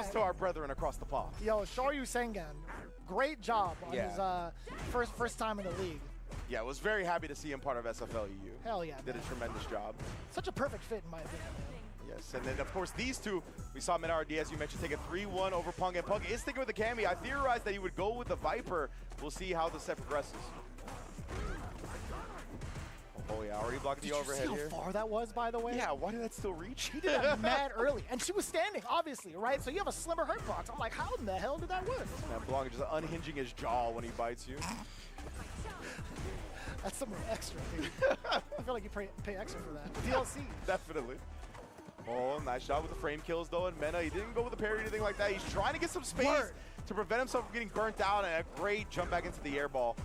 Shouts to our brethren across the pond. Yo, Shoryu Sengan, great job on his first time in the league. Yeah, I was very happy to see him part of SFL EU. Hell yeah, Did a tremendous job. Such a perfect fit, in my opinion, man. Yes, and then, of course, these two, we saw MENARD, as you mentioned, take a 3-1 over Punk, and Punk is sticking with the Cammy. I theorized that he would go with the Viper. We'll see how the set progresses. Oh, yeah, already blocking the overhead here. Did you see how far that was, by the way? Yeah, why did that still reach? He did that mad early, and she was standing, obviously, right? So you have a slimmer hurt box. I'm like, how in the hell did that work? Man, Blanka just unhinging his jaw when he bites you. That's something extra, dude. I feel like you pay extra for that. DLC. Definitely. Oh, nice job with the frame kills, though, and Mena. He didn't go with the parry or anything like that. He's trying to get some space to prevent himself from getting burnt out, and a great jump back into the air ball.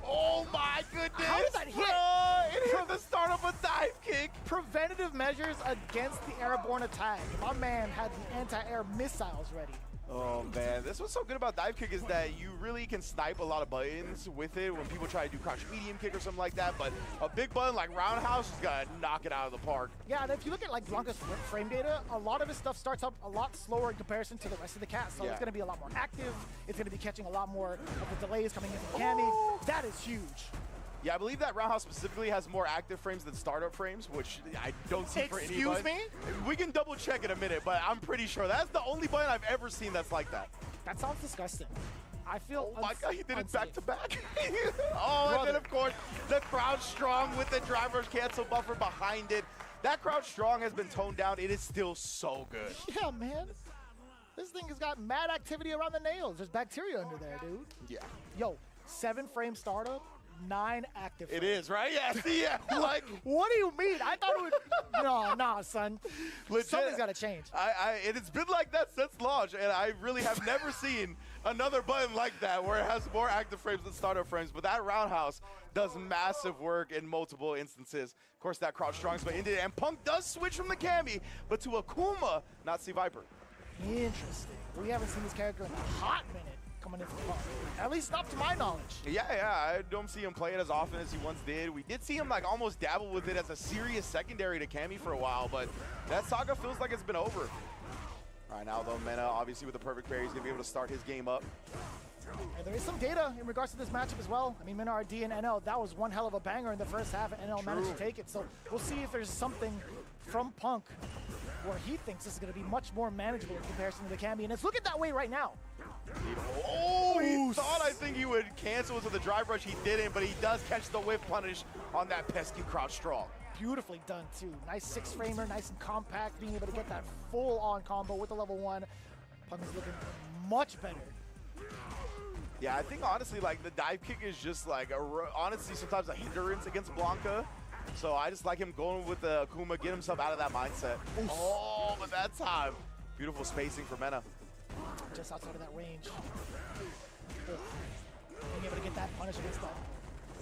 Oh, my goodness. How did that hit? It hit the start of a dive kick. Preventative measures against the airborne attack. My man had the anti-air missiles ready. Oh, man. This what's so good about dive kick is that you really can snipe a lot of buttons with it when people try to do crouch medium kick or something like that, but a big button like roundhouse is going to knock it out of the park. Yeah, and if you look at like Blanka's frame data, a lot of his stuff starts up a lot slower in comparison to the rest of the cast, so it's going to be a lot more active. It's going to be catching a lot more of the delays coming in from Cammy. That is huge. Yeah, I believe that roundhouse specifically has more active frames than startup frames, which I don't see for any button. Excuse me? We can double check in a minute, but I'm pretty sure that's the only button I've ever seen that's like that. That sounds disgusting. I feel oh my god, he did it back to back. Brother. And then of course, the crouch strong with the driver's cancel buffer behind it. That crouch strong has been toned down. It is still so good. Yeah, man. This thing has got mad activity around the nails. There's bacteria under there, dude. Yeah. Yo, 7-frame startup. 9 active frames. It is, right? Yeah, see, yeah. Like, what do you mean? I thought it would... No, son. Legit, something's got to change. It's been like that since launch, and I really have never seen another button like that where it has more active frames than startup frames, but that roundhouse does massive work in multiple instances. Of course, that crouch strong's by ended, and Punk does switch from the Cammy, but to Akuma, not see Viper. Interesting. We haven't seen this character in a hot minute. Coming in from Punk. At least not to my knowledge. Yeah, I don't see him play it as often as he once did. We did see him like almost dabble with it as a serious secondary to Cammy for a while, but that saga feels like it's been over. All right, now though, Mena, obviously with the perfect parry, he's going to be able to start his game up. And there is some data in regards to this matchup as well. I mean, MENARD and NL, that was one hell of a banger in the first half, and NL managed to take it. So we'll see if there's something from Punk where he thinks this is going to be much more manageable in comparison to the Cammy, and it's looking that way right now. Oh, he thought I think he would cancel into the drive rush. He didn't, but he does catch the whiff punish on that pesky crouch strong. Beautifully done, too. Nice 6-framer, nice and compact, being able to get that full-on combo with the level 1. Punk is looking much better. Yeah, I think honestly, like the dive kick is just like honestly sometimes a hindrance against Blanka. So I just like him going with the Akuma, get himself out of that mindset. Oof. Oh, but that time, beautiful spacing for Mena. Just outside of that range. Being able to get that punish against that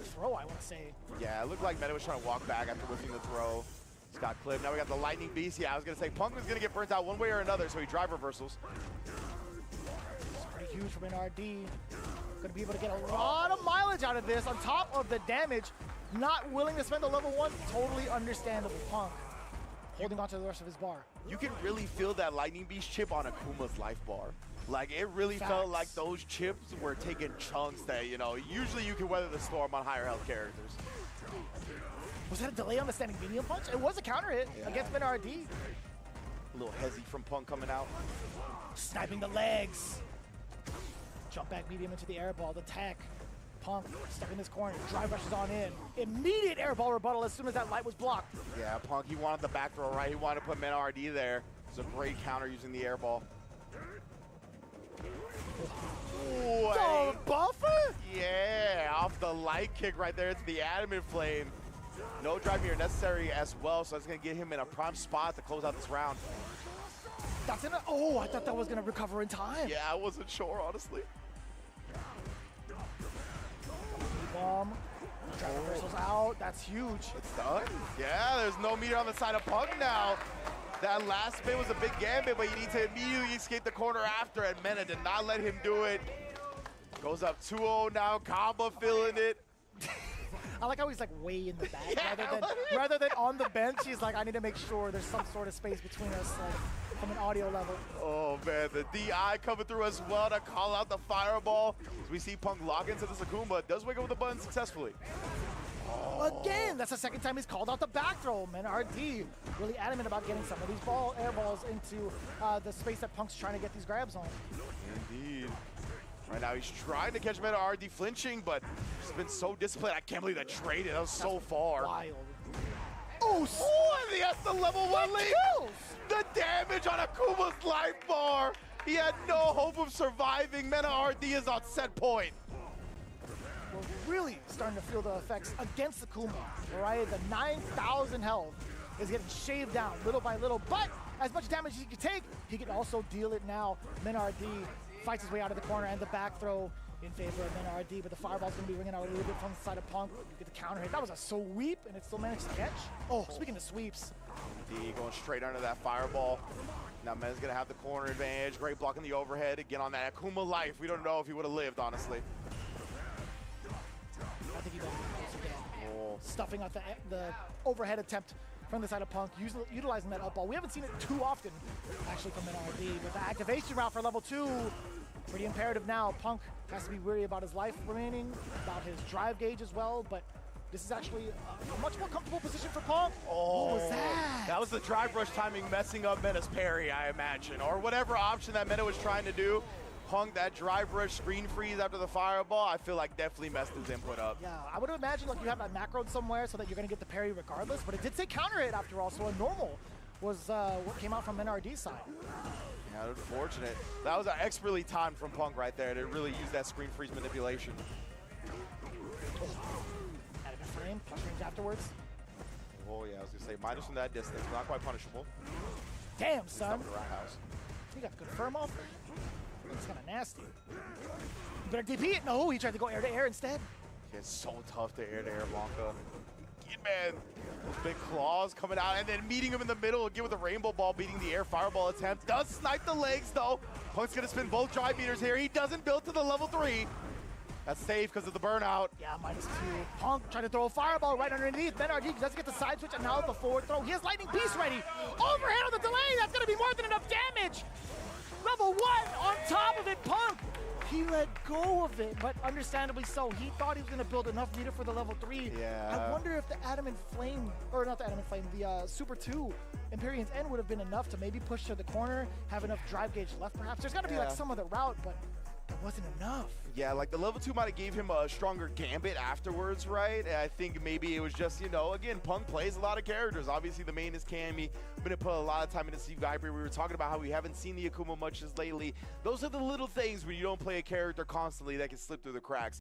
throw, I want to say. Yeah, it looked like Mena was trying to walk back after whiffing the throw. He's got clipped. Now we got the lightning beast. Yeah, I was gonna say Punk was gonna get burnt out one way or another, so he drive reversals. Pretty huge from MENARD. Going to be able to get a lot of mileage out of this on top of the damage. Not willing to spend the level 1. Totally understandable. Punk holding on to the rest of his bar. You can really feel that lightning beast chip on Akuma's life bar. Like, it really felt like those chips were taking chunks that, you know, usually you can weather the storm on higher health characters. Was that a delay on the standing medium punch? It was a counter hit against MENARD. A little hezzy from Punk coming out. Sniping the legs. Jump back medium into the air ball. The tech. Punk stuck in this corner. Drive rushes on in. Immediate air ball rebuttal as soon as that light was blocked. Yeah, Punk, he wanted the back throw, right? He wanted to put MENARD there. It's a great counter using the air ball. Oh, buffer? Yeah, off the light kick right there. It's the adamant flame. No drive here necessary as well, so it's going to get him in a prime spot to close out this round. That's in a, oh, I thought that was going to recover in time. Yeah, I wasn't sure, honestly. Bomb. Drive reversals out. That's huge. It's done. Yeah, there's no meter on the side of Punk now. That last spin was a big gambit, but you need to immediately escape the corner after, and Mena did not let him do it. Goes up 2-0 now. Kamba feeling it. I like how he's like way in the back rather than on the bench. He's like, I need to make sure there's some sort of space between us, like from an audio level. Oh man, the DI coming through as well to call out the fireball. As we see Punk log into this Akuma, does wake up with the button successfully. Again, that's the second time he's called out the back throw. MENARD really adamant about getting some of these air balls into the space that Punk's trying to get these grabs on. Indeed. Right now he's trying to catch MENARD flinching, but he's been so disciplined. I can't believe that trade. That was so far. Wild. Oh, and he has the level 1 lead. The damage on Akuma's life bar. He had no hope of surviving. MENARD is on set point. We're really starting to feel the effects against Akuma, all right? The 9,000 health is getting shaved down little by little, but as much damage as he can take, he can also deal it now. MENARD fights his way out of the corner and the back throw in favor of MENARD, but the fireball's gonna be ringing out a little bit from the side of Punk. You get the counter hit. That was a sweep, and it still managed to catch. Oh, speaking of sweeps. Going straight under that fireball. Now Men's gonna have the corner advantage. Great blocking the overhead. Again on that Akuma life. We don't know if he would have lived, honestly. I think he does again. Stuffing out the overhead attempt from the side of Punk, utilizing that up ball. We haven't seen it too often, actually, from MENARD. But the activation route for level 2, pretty imperative now. Punk has to be worried about his life remaining, about his drive gauge as well, but this is actually a much more comfortable position for Punk. Oh, what was that? That was the drive rush timing messing up Mena's parry, I imagine, or whatever option that Mena was trying to do. Punk, that drive rush screen freeze after the fireball, I feel like definitely messed his input up. Yeah, I would imagine like you have that macro somewhere so that you're going to get the parry regardless, but it did say counter hit after all, so a normal was what came out from MENARD's side. Yeah, unfortunate. That was expertly timed from Punk right there to really use that screen freeze manipulation. Added a frame, punch range afterwards. Oh yeah, I was gonna say minus from that distance, not quite punishable. Damn, son. Roundhouse. You got the confirm off. It's kind of nasty. Better DP it. No, he tried to go air to air instead. Yeah, it's so tough to air Blanka. Man, those big claws coming out and then meeting him in the middle again with the rainbow ball, beating the air fireball attempt. Does snipe the legs though. Punk's gonna spin both drive beaters here. He doesn't build to the level 3. That's safe because of the burnout. Yeah, -2. Punk tried to throw a fireball right underneath. MENARD doesn't get the side switch and now the forward throw. He has lightning piece ready. Overhead on the delay. That's gonna be more than enough damage. Level 1 on top of it, Punk. He let go of it, but understandably so. He thought he was going to build enough meter for the level 3. Yeah. I wonder if the Adamant Flame, or not the Adamant Flame, the Super 2 Empyrean's End would have been enough to maybe push to the corner, have enough drive gauge left perhaps. There's got to be like some other route, but it wasn't enough. Yeah, like the level 2 might have gave him a stronger gambit afterwards, right? And I think maybe it was just, you know, again, Punk plays a lot of characters. Obviously, the main is Cammy. But it put a lot of time into Steve Viper. We were talking about how we haven't seen the Akuma much as lately. Those are the little things when you don't play a character constantly that can slip through the cracks.